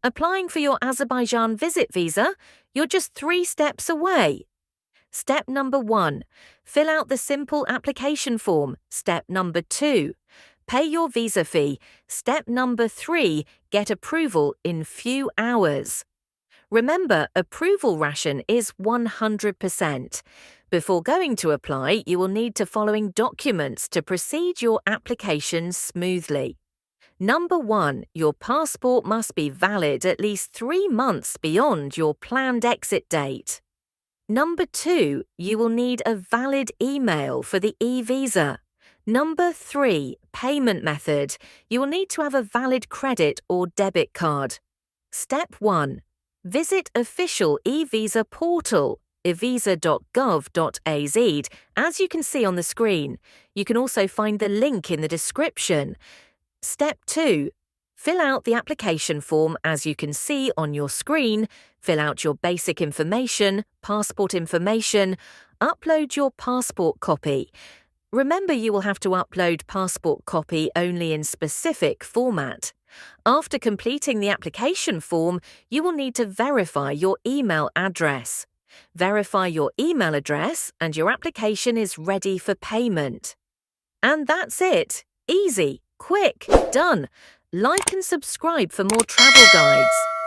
Applying for your Azerbaijan visit visa, you're just 3 steps away. Step number 1. Fill out the simple application form. Step number 2. Pay your visa fee. Step number 3. Get approval in few hours. Remember, approval ration is 100%. Before going to apply, you will need the following documents to proceed your application smoothly. Number 1. Your passport must be valid at least 3 months beyond your planned exit date. Number 2. You will need a valid email for the e-visa. Number 3. Payment method. You will need to have a valid credit or debit card. Step 1. Visit official e-visa portal, evisa.gov.az, as you can see on the screen. You can also find the link in the description. Step 2. Fill out the application form as you can see on your screen. Fill out your basic information, passport information, upload your passport copy. Remember, you will have to upload passport copy only in specific format. After completing the application form, you will need to verify your email address. Verify your email address and your application is ready for payment. And that's it. Easy, quick, done. Like and subscribe for more travel guides.